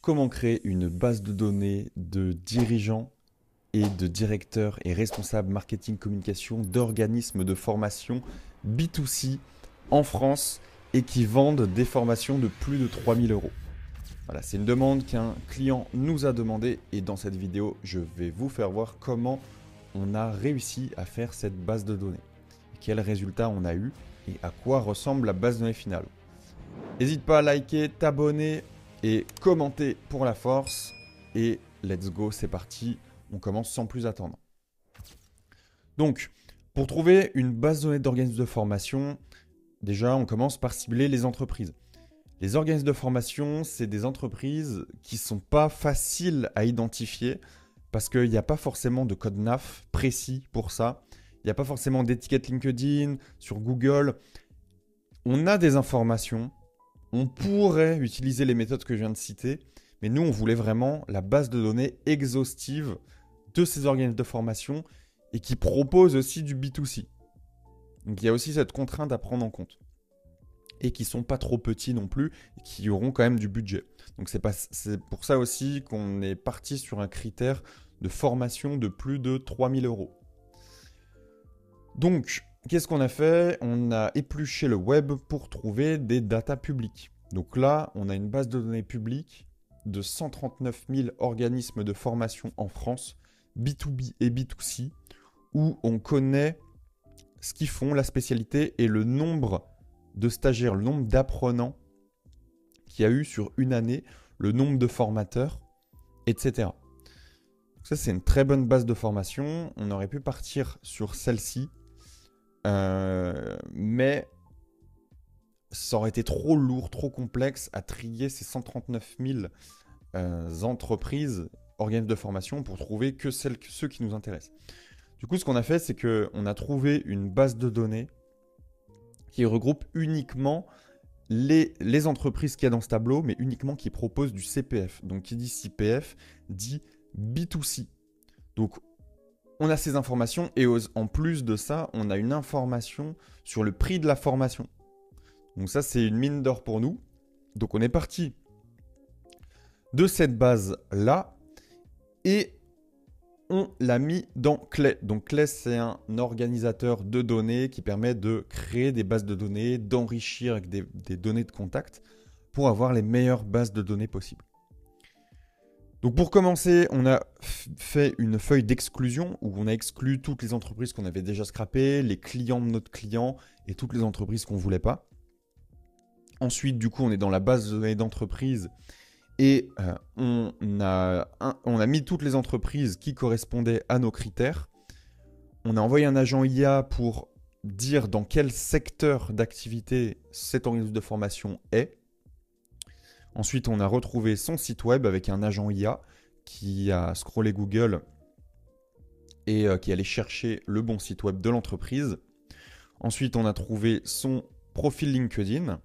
Comment créer une base de données de dirigeants et de directeurs et responsables marketing communication d'organismes de formation B2C en France et qui vendent des formations de plus de 3 000 euros. Voilà, c'est une demande qu'un client nous a demandé et dans cette vidéo, je vais vous faire voir comment on a réussi à faire cette base de données. Quels résultats on a eu et à quoi ressemble la base de données finale. N'hésite pas à liker, t'abonner et commenter pour la force. Et let's go, c'est parti. On commence sans plus attendre. Donc, pour trouver une base de données d'organismes de formation, déjà, on commence par cibler les entreprises. Les organismes de formation, c'est des entreprises qui ne sont pas faciles à identifier parce qu'il n'y a pas forcément de code NAF précis pour ça. Il n'y a pas forcément d'étiquette LinkedIn, sur Google. On a des informations. On pourrait utiliser les méthodes que je viens de citer, mais nous, on voulait vraiment la base de données exhaustive de ces organismes de formation et qui propose aussi du B2C. Donc, il y a aussi cette contrainte à prendre en compte. Et qui ne sont pas trop petits non plus, et qui auront quand même du budget. Donc, c'est pour ça aussi qu'on est parti sur un critère de formation de plus de 3 000 euros. Donc, qu'est-ce qu'on a fait? On a épluché le web pour trouver des datas publiques. Donc là, on a une base de données publique de 139 000 organismes de formation en France, B2B et B2C, où on connaît ce qu'ils font, la spécialité et le nombre de stagiaires, le nombre d'apprenants qu'il y a eu sur une année, le nombre de formateurs, etc. Donc ça, c'est une très bonne base de formation. On aurait pu partir sur celle-ci. Mais ça aurait été trop lourd, trop complexe à trier ces 139 000 entreprises, organismes de formation pour trouver que ceux qui nous intéressent. Du coup, ce qu'on a fait, c'est qu'on a trouvé une base de données qui regroupe uniquement les entreprises qu'il y a dans ce tableau, mais uniquement qui proposent du CPF. Donc, qui dit CPF dit B2C. Donc, on a ces informations et en plus de ça, on a une information sur le prix de la formation. Donc ça, c'est une mine d'or pour nous. Donc on est parti de cette base-là et on l'a mis dans Clay. Donc Clay, c'est un organisateur de données qui permet de créer des bases de données, d'enrichir avec des données de contact pour avoir les meilleures bases de données possibles. Donc pour commencer, on a fait une feuille d'exclusion où on a exclu toutes les entreprises qu'on avait déjà scrappées, les clients de notre client et toutes les entreprises qu'on ne voulait pas. Ensuite, du coup, on est dans la base de données d'entreprise et on a mis toutes les entreprises qui correspondaient à nos critères. On a envoyé un agent IA pour dire dans quel secteur d'activité cet organisme de formation est. Ensuite, on a retrouvé son site web avec un agent IA qui a scrollé Google et qui allait chercher le bon site web de l'entreprise. Ensuite, on a trouvé son profil LinkedIn.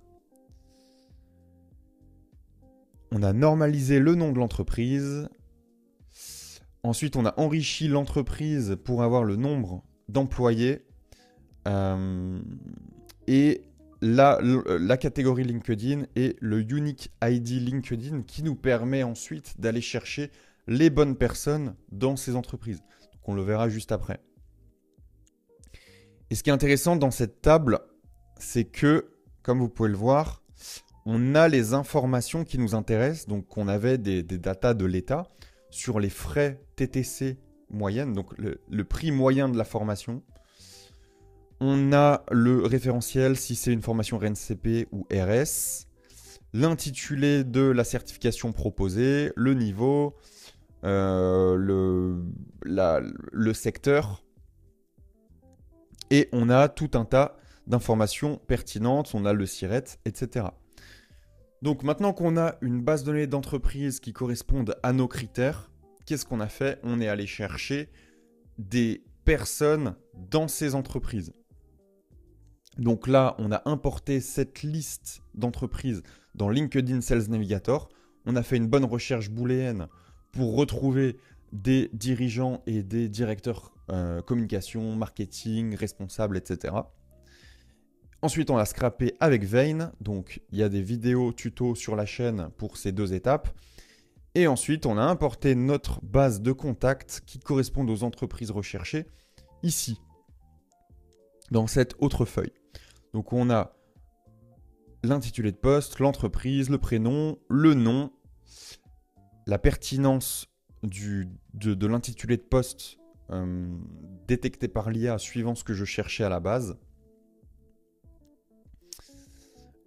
On a normalisé le nom de l'entreprise. Ensuite, on a enrichi l'entreprise pour avoir le nombre d'employés. Et la catégorie LinkedIn et le Unique ID LinkedIn qui nous permet ensuite d'aller chercher les bonnes personnes dans ces entreprises. Donc on le verra juste après. Et ce qui est intéressant dans cette table, c'est que, comme vous pouvez le voir, on a les informations qui nous intéressent. Donc on avait des datas de l'État sur les frais TTC moyennes, donc le prix moyen de la formation. On a le référentiel si c'est une formation RNCP ou RS, l'intitulé de la certification proposée, le niveau, le secteur. Et on a tout un tas d'informations pertinentes, on a le SIRET, etc. Donc maintenant qu'on a une base de données d'entreprise qui correspondent à nos critères, qu'est-ce qu'on a fait? On est allé chercher des personnes dans ces entreprises. Donc là, on a importé cette liste d'entreprises dans LinkedIn Sales Navigator. On a fait une bonne recherche booléenne pour retrouver des dirigeants et des directeurs communication, marketing, responsables, etc. Ensuite, on l'a scrappé avec Vein. Donc, il y a des vidéos tutos sur la chaîne pour ces deux étapes. Et ensuite, on a importé notre base de contacts qui correspondent aux entreprises recherchées ici, dans cette autre feuille. Donc on a l'intitulé de poste, l'entreprise, le prénom, le nom, la pertinence de l'intitulé de poste détecté par l'IA suivant ce que je cherchais à la base.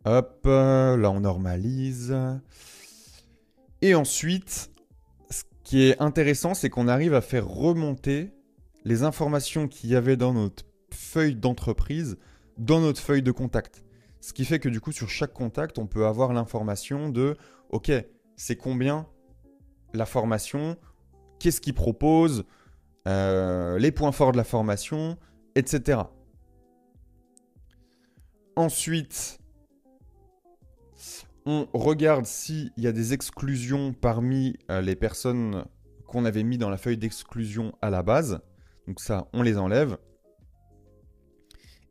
Hop, là on normalise. Et ensuite, ce qui est intéressant, c'est qu'on arrive à faire remonter les informations qu'il y avait dans notre feuille d'entreprise dans notre feuille de contact. Ce qui fait que du coup, sur chaque contact, on peut avoir l'information de « Ok, c'est combien la formation, qu'est-ce qu'il propose, les points forts de la formation, etc. » Ensuite, on regarde s'il y a des exclusions parmi les personnes qu'on avait mis dans la feuille d'exclusion à la base. Donc ça, on les enlève.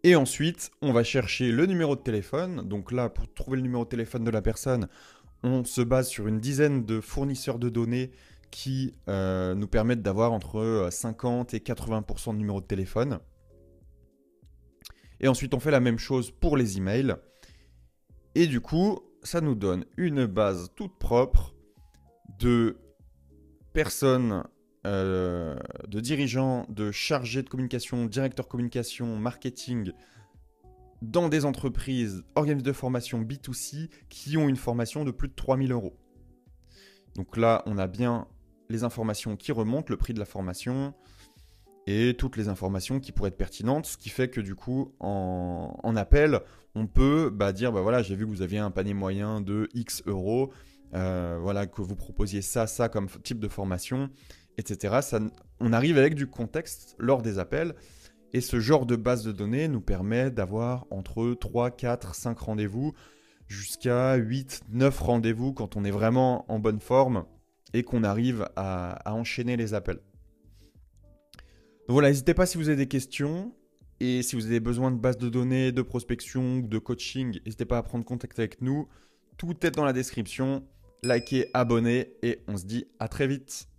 Et ensuite, on va chercher le numéro de téléphone. Donc là, pour trouver le numéro de téléphone de la personne, on se base sur une dizaine de fournisseurs de données qui nous permettent d'avoir entre 50 et 80% de numéro de téléphone. Et ensuite, on fait la même chose pour les emails. Et du coup, ça nous donne une base toute propre de personnes, de dirigeants, de chargés de communication, directeurs communication, marketing, dans des entreprises, organismes de formation B2C qui ont une formation de plus de 3 000 €. Donc là, on a bien les informations qui remontent, le prix de la formation et toutes les informations qui pourraient être pertinentes, ce qui fait que du coup, en appel, on peut dire, voilà, j'ai vu que vous aviez un panier moyen de X euros, voilà, que vous proposiez ça comme type de formation, etc. On arrive avec du contexte lors des appels. Et ce genre de base de données nous permet d'avoir entre 3, 4, 5 rendez-vous jusqu'à 8, 9 rendez-vous quand on est vraiment en bonne forme et qu'on arrive à enchaîner les appels. Donc voilà, n'hésitez pas si vous avez des questions et si vous avez besoin de bases de données, de prospection, de coaching, n'hésitez pas à prendre contact avec nous. Tout est dans la description. Likez, abonnez et on se dit à très vite.